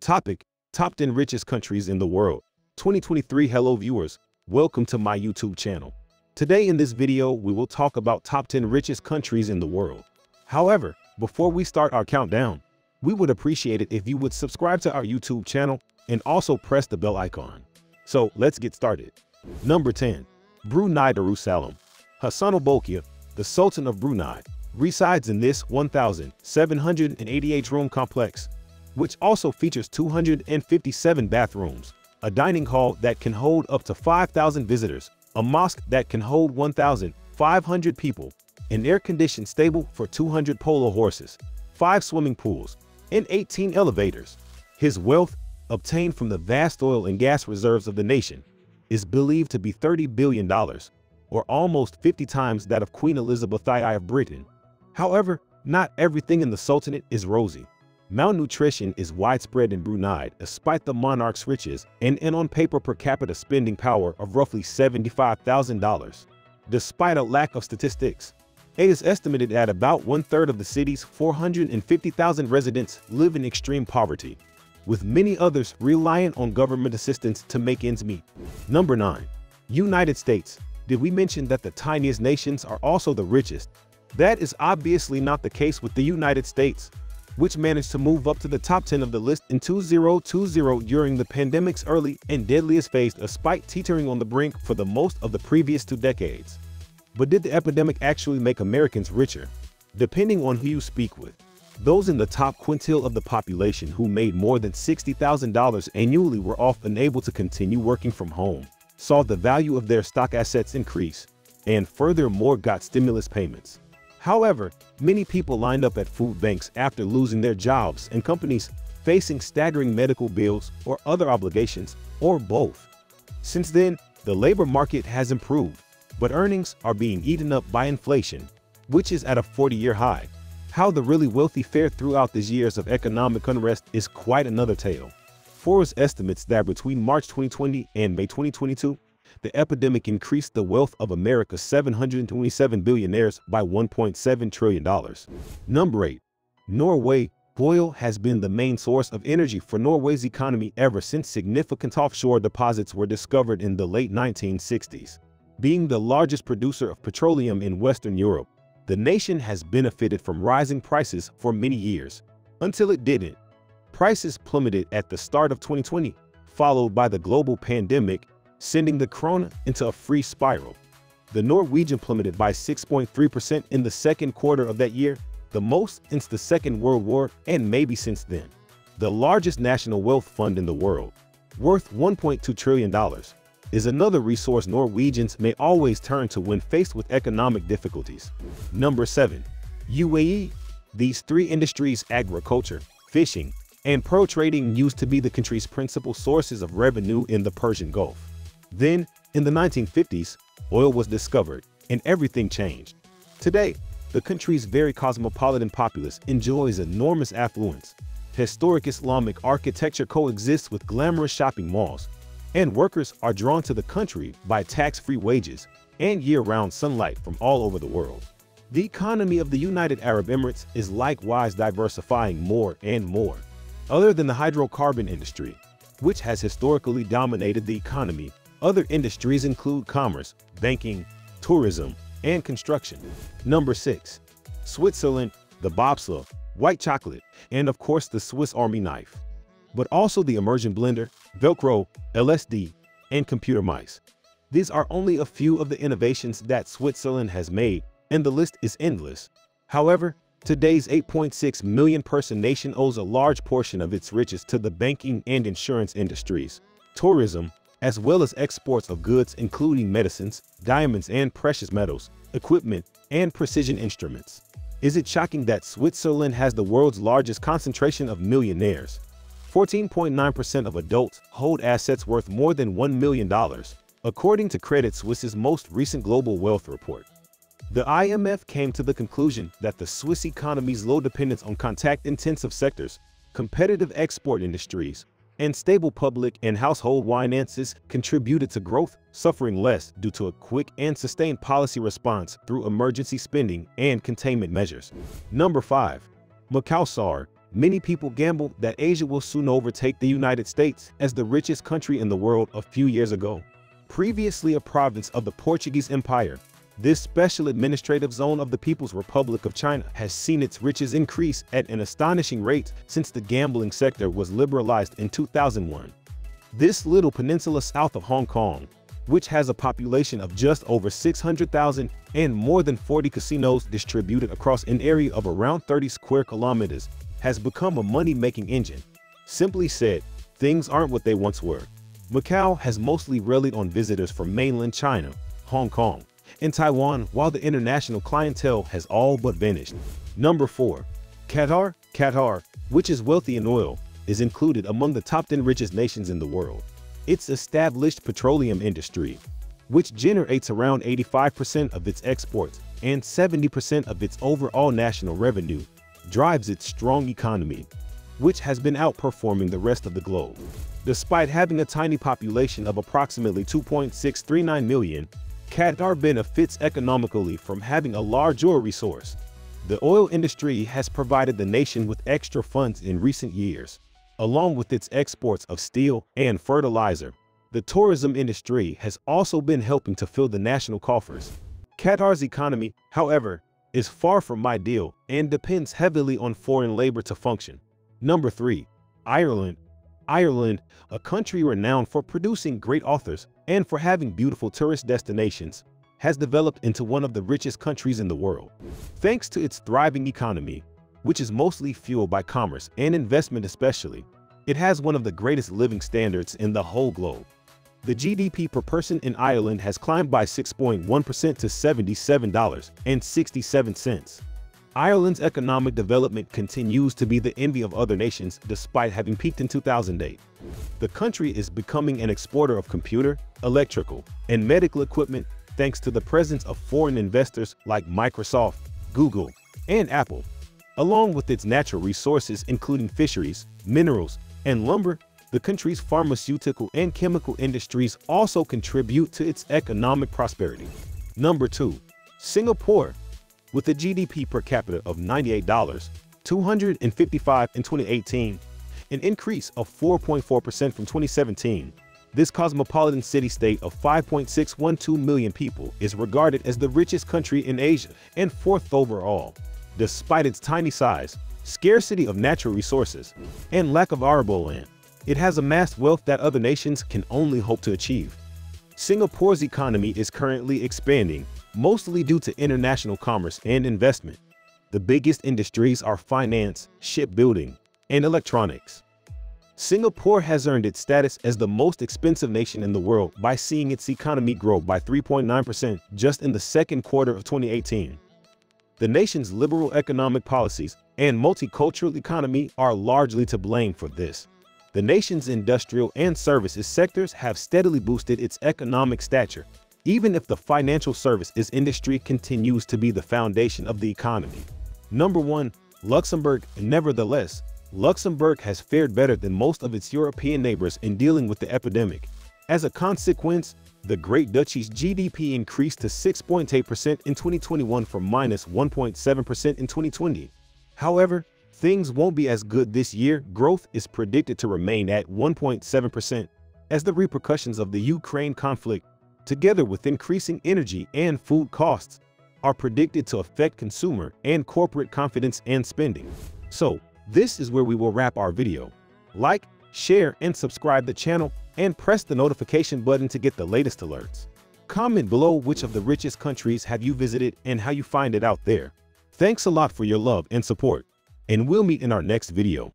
Topic: Top 10 Richest Countries in the World. 2023. Hello viewers, welcome to my YouTube channel. Today in this video, we will talk about top 10 richest countries in the world. However, before we start our countdown, we would appreciate it if you would subscribe to our YouTube channel and also press the bell icon. So let's get started. Number 10. Brunei Darussalam. Hassan al-Bolkiah, the Sultan of Brunei, resides in this 1,788 room complex, which also features 257 bathrooms, a dining hall that can hold up to 5,000 visitors, a mosque that can hold 1,500 people, an air-conditioned stable for 200 polo horses, 5 swimming pools, and 18 elevators. His wealth, obtained from the vast oil and gas reserves of the nation, is believed to be $30 billion, or almost 50 times that of Queen Elizabeth II of Britain. However, not everything in the Sultanate is rosy. Malnutrition is widespread in Brunei despite the monarch's riches and an on-paper per capita spending power of roughly $75,000. Despite a lack of statistics, it is estimated that about 1/3 of the city's 450,000 residents live in extreme poverty, with many others reliant on government assistance to make ends meet. Number 9. United States. Did we mention that the tiniest nations are also the richest? That is obviously not the case with the United States, which managed to move up to the top 10 of the list in 2020 during the pandemic's early and deadliest phase, despite teetering on the brink for the most of the previous 2 decades. But did the epidemic actually make Americans richer? Depending on who you speak with, those in the top quintile of the population who made more than $60,000 annually were often able to continue working from home, saw the value of their stock assets increase, and furthermore got stimulus payments. However, many people lined up at food banks after losing their jobs, and companies facing staggering medical bills or other obligations, or both. Since then, the labor market has improved, but earnings are being eaten up by inflation, which is at a 40-year high. How the really wealthy fared throughout these years of economic unrest is quite another tale. Forbes estimates that between March 2020 and May 2022, the epidemic increased the wealth of America's 727 billionaires by $1.7 trillion. Number 8. Norway. Oil has been the main source of energy for Norway's economy ever since significant offshore deposits were discovered in the late 1960s. Being the largest producer of petroleum in Western Europe, the nation has benefited from rising prices for many years, until it didn't. Prices plummeted at the start of 2020, followed by the global pandemic, sending the krona into a free spiral. The Norwegian plummeted by 6.3% in the second quarter of that year, the most since the Second World War and maybe since then. The largest national wealth fund in the world, worth $1.2 trillion, is another resource Norwegians may always turn to when faced with economic difficulties. Number 7. UAE. These 3 industries, agriculture, fishing, and pearl trading, used to be the country's principal sources of revenue in the Persian Gulf. Then, in the 1950s, oil was discovered, and everything changed. Today, the country's very cosmopolitan populace enjoys enormous affluence. Historic Islamic architecture coexists with glamorous shopping malls, and workers are drawn to the country by tax-free wages and year-round sunlight from all over the world. The economy of the United Arab Emirates is likewise diversifying more and more. Other than the hydrocarbon industry, which has historically dominated the economy, other industries include commerce, banking, tourism, and construction. Number 6. Switzerland. The bobsleigh, white chocolate, and of course the Swiss Army knife. But also the immersion blender, Velcro, LSD, and computer mice. These are only a few of the innovations that Switzerland has made, and the list is endless. However, today's 8.6 million person nation owes a large portion of its riches to the banking and insurance industries, tourism, as well as exports of goods including medicines, diamonds and precious metals, equipment, and precision instruments. Is it shocking that Switzerland has the world's largest concentration of millionaires? 14.9% of adults hold assets worth more than $1 million, according to Credit Suisse's most recent global wealth report. The IMF came to the conclusion that the Swiss economy's low dependence on contact-intensive sectors, competitive export industries, and stable public and household finances contributed to growth, suffering less due to a quick and sustained policy response through emergency spending and containment measures. Number 5. Macau SAR. Many people gambled that Asia will soon overtake the United States as the richest country in the world a few years ago. Previously a province of the Portuguese Empire, this special administrative zone of the People's Republic of China has seen its riches increase at an astonishing rate since the gambling sector was liberalized in 2001. This little peninsula south of Hong Kong, which has a population of just over 600,000 and more than 40 casinos distributed across an area of around 30 square kilometers, has become a money-making engine. Simply said, things aren't what they once were. Macau has mostly relied on visitors from mainland China, Hong Kong, and Taiwan, while the international clientele has all but vanished. Number 4. Qatar. Qatar, which is wealthy in oil, is included among the top 10 richest nations in the world. Its established petroleum industry, which generates around 85% of its exports and 70% of its overall national revenue, drives its strong economy, which has been outperforming the rest of the globe. Despite having a tiny population of approximately 2.639 million, Qatar benefits economically from having a large oil resource. The oil industry has provided the nation with extra funds in recent years, along with its exports of steel and fertilizer. The tourism industry has also been helping to fill the national coffers. Qatar's economy, however, is far from ideal and depends heavily on foreign labor to function. Number 3. Ireland. Ireland, a country renowned for producing great authors and for having beautiful tourist destinations, has developed into one of the richest countries in the world. Thanks to its thriving economy, which is mostly fueled by commerce and investment especially, it has one of the greatest living standards in the whole globe. The GDP per person in Ireland has climbed by 6.1% to $77.67. Ireland's economic development continues to be the envy of other nations despite having peaked in 2008. The country is becoming an exporter of computer, electrical, and medical equipment thanks to the presence of foreign investors like Microsoft, Google, and Apple. Along with its natural resources including fisheries, minerals, and lumber, the country's pharmaceutical and chemical industries also contribute to its economic prosperity. Number 2. Singapore. With a GDP per capita of $98.255 in 2018, an increase of 4.4% from 2017, this cosmopolitan city-state of 5.612 million people is regarded as the richest country in Asia and 4th overall. Despite its tiny size, scarcity of natural resources, and lack of arable land, it has amassed wealth that other nations can only hope to achieve. Singapore's economy is currently expanding, mostly due to international commerce and investment. The biggest industries are finance, shipbuilding, and electronics. Singapore has earned its status as the most expensive nation in the world by seeing its economy grow by 3.9% just in the second quarter of 2018. The nation's liberal economic policies and multicultural economy are largely to blame for this. The nation's industrial and services sectors have steadily boosted its economic stature, even if the financial services industry continues to be the foundation of the economy. Number 1. Luxembourg. Nevertheless, Luxembourg has fared better than most of its European neighbors in dealing with the epidemic. As a consequence, the Great Duchy's GDP increased to 6.8% in 2021 from -1.7% in 2020. However, things won't be as good this year. Growth is predicted to remain at 1.7% as the repercussions of the Ukraine conflict, together with increasing energy and food costs, are predicted to affect consumer and corporate confidence and spending. So, this is where we will wrap our video. Like, share, and subscribe the channel, and press the notification button to get the latest alerts. Comment below which of the richest countries have you visited and how you find it out there. Thanks a lot for your love and support, and we'll meet in our next video.